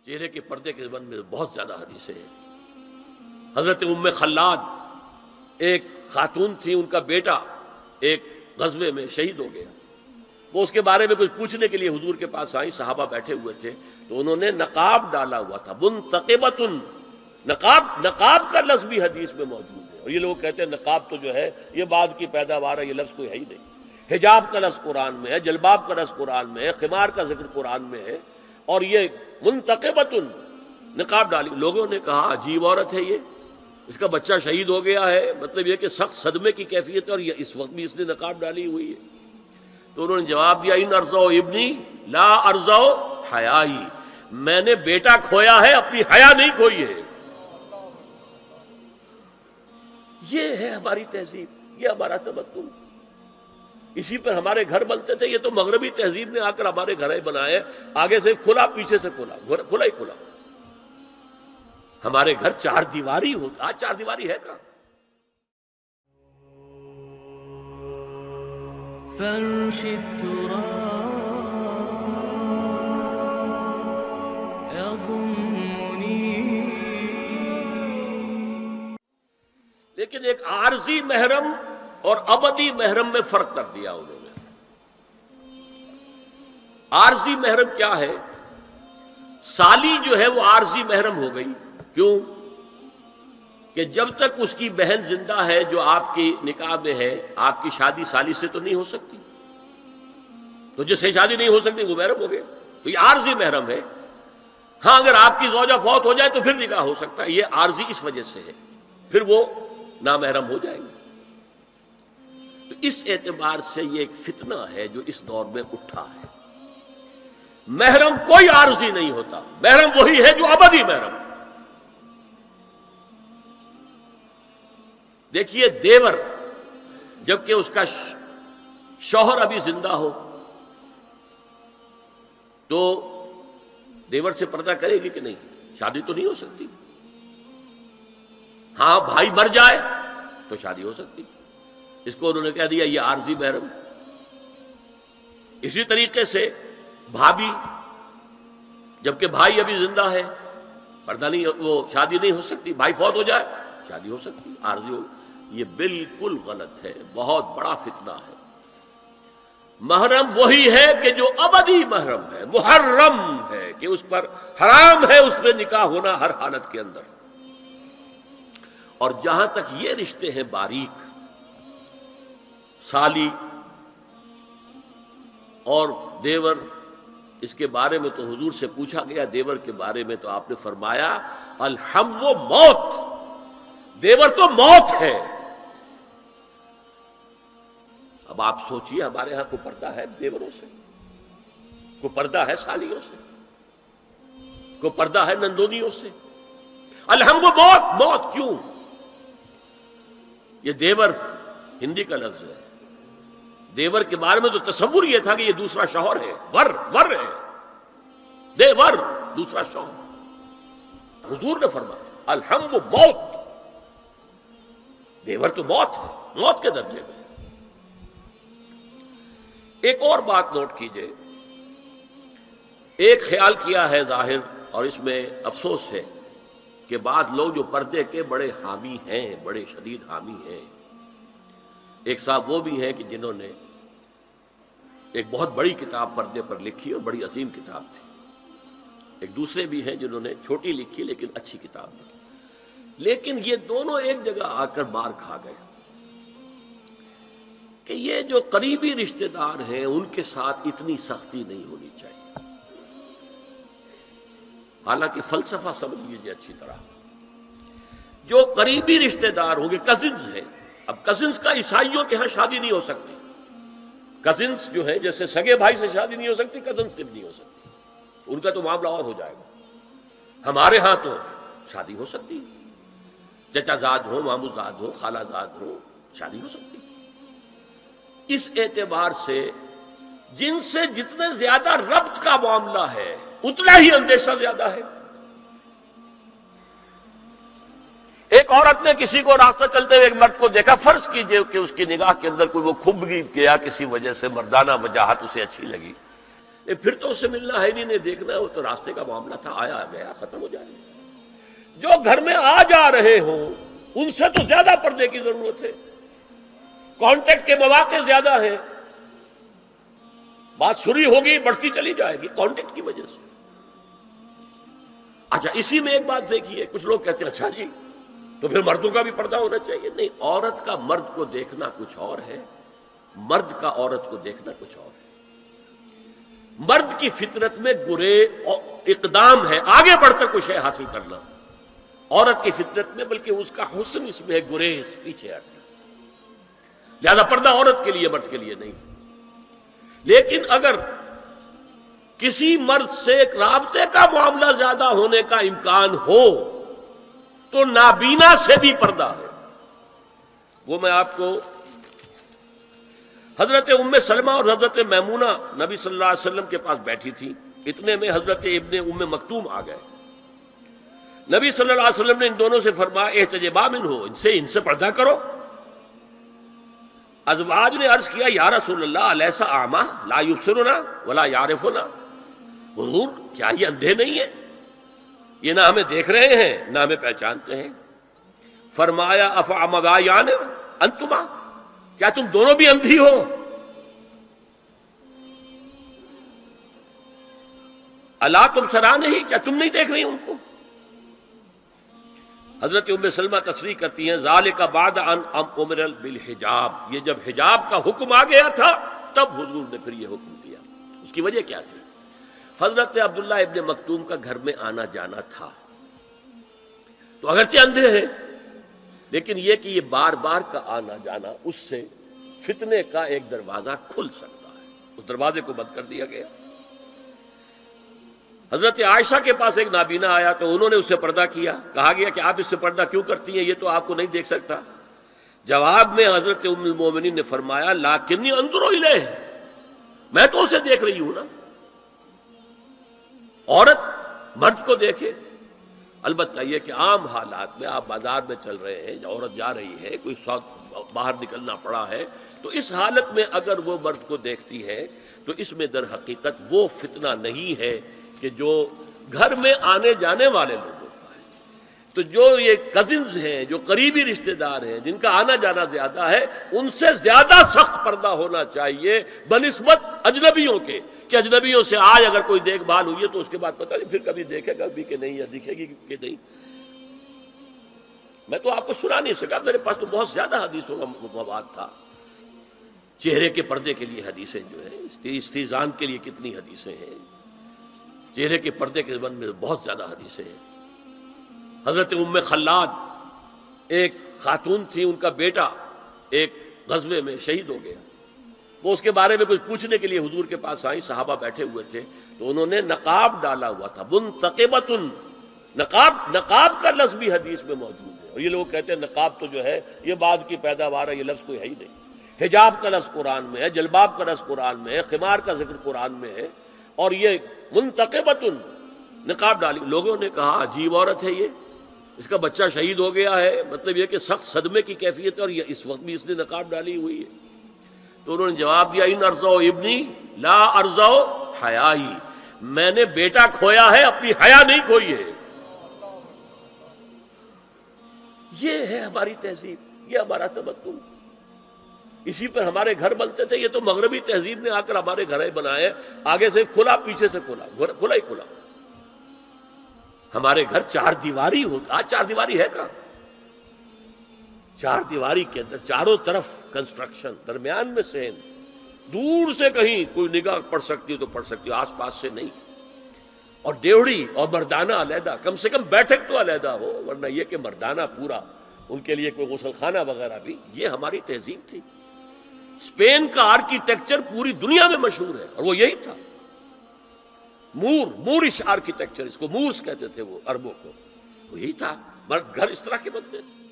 چہرے کے پردے کے بارے میں بہت زیادہ حدیثیں ہیں۔ حضرت ام خلاد ایک خاتون تھی، ان کا بیٹا ایک غزوے میں شہید ہو گیا۔ وہ اس کے بارے میں کچھ پوچھنے کے لیے حضور کے پاس آئی، صحابہ بیٹھے ہوئے تھے، تو انہوں نے نقاب ڈالا ہوا تھا، منتقبۃ، نقاب کا لفظ بھی حدیث میں موجود ہے، اور یہ لوگ کہتے ہیں نقاب تو جو ہے یہ بعد کی پیداوار ہے، یہ لفظ کوئی ہے ہی نہیں۔ حجاب کا لفظ قرآن میں ہے، جلباب کا لفظ قرآن میں ہے، خمار کا ذکر قرآن میں ہے، اور یہ منتقبۃ نقاب ڈالی۔ لوگوں نے کہا عجیب عورت ہے یہ، اس کا بچہ شہید ہو گیا ہے، مطلب یہ کہ سخت صدمے کی کیفیت ہے، اور یہ اس وقت بھی اس نے نقاب ڈالی ہوئی ہے۔ تو انہوں نے جواب دیا ان ارزو ابنی لا ارزو حیائی، میں نے بیٹا کھویا ہے، اپنی حیا نہیں کھوئی ہے۔ یہ ہے ہماری تہذیب، یہ ہمارا تمدن، اسی پر ہمارے گھر بنتے تھے۔ یہ تو مغربی تہذیب نے آ کر ہمارے گھر بنائے، آگے سے کھلا پیچھے سے کھلا، کھلا ہی کھلا۔ ہمارے گھر چار دیواری ہوتا، آج چار دیواری ہے کہاں؟ فرش التراب يضمني۔ لیکن ایک عارضی محرم اور ابدی محرم میں فرق کر دیا انہوں نے۔ عارضی محرم کیا ہے؟ سالی جو ہے وہ عارضی محرم ہو گئی، کیوں کہ جب تک اس کی بہن زندہ ہے جو آپ کی نکاح میں ہے، آپ کی شادی سالی سے تو نہیں ہو سکتی، تو جس سے شادی نہیں ہو سکتی وہ محرم ہو گئے، تو یہ عارضی محرم ہے۔ ہاں اگر آپ کی زوجہ فوت ہو جائے تو پھر نکاح ہو سکتا ہے، یہ عارضی اس وجہ سے ہے، پھر وہ نامحرم ہو جائیں گے۔ تو اس اعتبار سے یہ ایک فتنہ ہے جو اس دور میں اٹھا ہے۔ محرم کوئی عارضی نہیں ہوتا، محرم وہی ہے جو ابدی محرم۔ دیکھیے دیور جبکہ اس کا شوہر ابھی زندہ ہو تو دیور سے پردہ کرے گی کہ نہیں؟ شادی تو نہیں ہو سکتی۔ ہاں بھائی مر جائے تو شادی ہو سکتی، اس کو انہوں نے کہہ دیا یہ عارضی محرم۔ اسی طریقے سے بھابھی جبکہ بھائی ابھی زندہ ہے، پردہ نہیں، وہ شادی نہیں ہو سکتی، بھائی فوت ہو جائے شادی ہو سکتی، عارضی ہو۔ یہ بالکل غلط ہے، بہت بڑا فتنہ ہے۔ محرم وہی ہے کہ جو ابدی محرم ہے، محرم ہے کہ اس پر حرام ہے اس پہ نکاح ہونا ہر حالت کے اندر۔ اور جہاں تک یہ رشتے ہیں باریک، سالی اور دیور، اس کے بارے میں تو حضور سے پوچھا گیا دیور کے بارے میں، تو آپ نے فرمایا الحم و موت، دیور تو موت ہے۔ اب آپ سوچئے ہمارے ہاں کو پردہ ہے دیوروں سے، کو پردہ ہے سالیوں سے، کو پردہ ہے نندونیوں سے؟ الحم و موت، موت کیوں؟ یہ دیور ہندی کا لفظ ہے، دیور کے بارے میں تو تصور یہ تھا کہ یہ دوسرا شوہر ہے، ور ہے، دیور دوسرا شوہر۔ حضور نے فرمایا الحم و موت، دیور تو موت ہے، موت کے درجے میں۔ ایک اور بات نوٹ کیجئے، ایک خیال کیا ہے ظاہر، اور اس میں افسوس ہے کہ بعض لوگ جو پردے کے بڑے حامی ہیں، بڑے شدید حامی ہیں، ایک صاحب وہ بھی ہیں کہ جنہوں نے ایک بہت بڑی کتاب پردے پر لکھی اور بڑی عظیم کتاب تھی، ایک دوسرے بھی ہیں جنہوں نے چھوٹی لکھی لیکن اچھی کتاب لکھی، لیکن یہ دونوں ایک جگہ آ کر مار کھا گئے کہ یہ جو قریبی رشتہ دار ہیں ان کے ساتھ اتنی سختی نہیں ہونی چاہیے۔ حالانکہ فلسفہ سمجھ لیجیے اچھی طرح، جو قریبی رشتہ دار ہوں گے، کزنز ہیں، اب کزنز کا عیسائیوں کے ہاں شادی نہیں ہو سکتی، کزنز جو ہے جیسے سگے بھائی سے شادی نہیں ہو سکتی، کزنز سے بھی نہیں ہو سکتی، ان کا تو معاملہ اور ہو جائے گا۔ ہمارے ہاں تو شادی ہو سکتی، چچا زاد ہو، مامو زاد ہو، خالہ زاد ہو، شادی ہو سکتی۔ اس اعتبار سے جن سے جتنے زیادہ ربط کا معاملہ ہے اتنا ہی اندیشہ زیادہ ہے۔ ایک عورت نے کسی کو راستہ چلتے ہوئے ایک مرد کو دیکھا، فرض کیجئے کہ اس کی نگاہ کے اندر کوئی وہ کھب گیا کسی وجہ سے، مردانہ وجاہت اسے اچھی لگی، پھر تو اس سے ملنا ہے نہیں دیکھنا ہے، وہ تو راستے کا معاملہ تھا، آیا گیا ختم ہو جائے گا۔ جو گھر میں آ جا رہے ہوں ان سے تو زیادہ پردے کی ضرورت ہے، کانٹیکٹ کے مواقع زیادہ ہیں، بات شروع ہوگی بڑھتی چلی جائے گی کانٹیکٹ کی وجہ سے۔ اچھا اسی میں ایک بات دیکھیے، کچھ لوگ کہتے ہیں اچھا جی تو پھر مردوں کا بھی پردہ ہونا چاہیے۔ نہیں، عورت کا مرد کو دیکھنا کچھ اور ہے، مرد کا عورت کو دیکھنا کچھ اور ہے۔ مرد کی فطرت میں گرے اقدام ہے، آگے بڑھ کر کچھ ہے حاصل کرنا، عورت کی فطرت میں بلکہ اس کا حسن اس میں ہے گریز، پیچھے ہٹنا۔ لہذا پردہ عورت کے لیے مرد کے لیے نہیں۔ لیکن اگر کسی مرد سے ایک رابطے کا معاملہ زیادہ ہونے کا امکان ہو تو نابینا سے بھی پردہ ہے۔ وہ میں آپ کو حضرت ام سلمہ اور حضرت میمونہ نبی صلی اللہ علیہ وسلم کے پاس بیٹھی تھی، اتنے میں حضرت ابن ام مکتوم آ گئے۔ نبی صلی اللہ علیہ وسلم نے ان دونوں سے فرمایا احتجبا منہ، ان سے پردہ کرو۔ ازواج نے عرض کیا یا رسول اللہ الیس اعمی لا یبصرنا ولا یعرفنا، حضور کیا یہ اندھے نہیں ہیں، یہ نہ ہمیں دیکھ رہے ہیں نہ ہمیں پہچانتے ہیں؟ فرمایا افعمذایان انتما، کیا تم دونوں بھی اندھی ہو؟ الا تبصران ہی، کیا تم نہیں دیکھ رہی ان کو؟ حضرت ام سلمہ تصریح کرتی ہیں ذالک بعد ان امر بالحجاب، یہ جب حجاب کا حکم آ گیا تھا تب حضور نے پھر یہ حکم دیا۔ اس کی وجہ کیا تھی؟ حضرت عبداللہ ابن مکتوم کا گھر میں آنا جانا تھا، تو اگرچہ اندھے ہیں لیکن یہ کہ یہ بار بار کا آنا جانا اس سے فتنے کا ایک دروازہ کھل سکتا ہے، اس دروازے کو بند کر دیا گیا۔ حضرت عائشہ کے پاس ایک نابینا آیا تو انہوں نے اس سے پردہ کیا، کہا گیا کہ آپ اس سے پردہ کیوں کرتی ہیں، یہ تو آپ کو نہیں دیکھ سکتا۔ جواب میں حضرت ام المومنین نے فرمایا لاکنی انظر الیہ، میں تو اسے دیکھ رہی ہوں نا۔ عورت مرد کو دیکھے، البتہ یہ کہ عام حالات میں آپ بازار میں چل رہے ہیں، عورت جا رہی ہے، کوئی باہر نکلنا پڑا ہے، تو اس حالت میں اگر وہ مرد کو دیکھتی ہے تو اس میں در حقیقت وہ فتنہ نہیں ہے کہ جو گھر میں آنے جانے والے لوگوں کا ہے۔ تو جو یہ کزنز ہیں، جو قریبی رشتہ دار ہیں، جن کا آنا جانا زیادہ ہے، ان سے زیادہ سخت پردہ ہونا چاہیے بنسبت اجنبیوں کے، کہ اجنبیوں سے آج اگر کوئی دیکھ بھال ہوئی ہے تو اس کے بعد پتہ نہیں پھر کبھی دیکھے گا بھی کہ نہیں، یا دکھے گی کہ نہیں۔ میں تو آپ کو سنا نہیں سکا، میرے پاس تو بہت زیادہ حدیثوں کا مواد تھا۔ چہرے کے پردے کے لیے حدیثیں جو ہیں، استیزان کے لیے کتنی حدیثیں ہیں، چہرے کے پردے کے بارے میں بہت زیادہ حدیثیں ہیں۔ حضرت ام خلاد ایک خاتون تھی، ان کا بیٹا ایک غزوے میں شہید ہو گیا، وہ اس کے بارے میں کچھ پوچھنے کے لیے حضور کے پاس آئی، صحابہ بیٹھے ہوئے تھے تو انہوں نے نقاب ڈالا ہوا تھا، منتقبۃ، نقاب کا لفظ بھی حدیث میں موجود ہے، اور یہ لوگ کہتے ہیں نقاب تو جو ہے یہ بعد کی پیداوار ہے، یہ لفظ کوئی ہے ہی نہیں۔ حجاب کا لفظ قرآن میں ہے، جلباب کا لفظ قرآن میں ہے، خمار کا ذکر قرآن میں ہے، اور یہ منتقبۃ نقاب ڈالی۔ لوگوں نے کہا عجیب عورت ہے یہ، اس کا بچہ شہید ہو گیا ہے، مطلب یہ کہ سخت صدمے کی کیفیت ہے، اور یہ اس وقت بھی اس نے نقاب ڈالی ہوئی ہے۔ تو انہوں نے جواب دیا ان ارزو ابنی لا ارزو حیائی، میں نے بیٹا کھویا ہے، اپنی حیا نہیں کھوئی ہے۔ یہ ہے ہماری تہذیب، یہ ہمارا تمدن، اسی پر ہمارے گھر بنتے تھے۔ یہ تو مغربی تہذیب نے آ کر ہمارے گھر بنائے، آگے سے کھلا پیچھے سے کھلا، کھلا ہی کھلا۔ ہمارے گھر چار دیواری ہوتا، آج چار دیواری ہے کہاں؟ چار دیواری کے اندر چاروں طرف کنسٹرکشن، درمیان میں سین، دور سے کہیں کوئی نگاہ پڑ سکتی ہے تو پڑ سکتی ہے، آس پاس سے نہیں، اور ڈیوڑی اور مردانہ علیحدہ، کم سے کم بیٹھک تو علیحدہ ہو، ورنہ یہ کہ مردانہ پورا، ان کے لیے کوئی غسل خانہ وغیرہ بھی۔ یہ ہماری تہذیب تھی۔ اسپین کا آرکیٹیکچر پوری دنیا میں مشہور ہے، اور وہ یہی تھا، مورش آرکیٹیکچر، اس کو مورس کہتے تھے وہ عربوں کو، وہ یہی تھا، گھر اس طرح کے بنتے تھے۔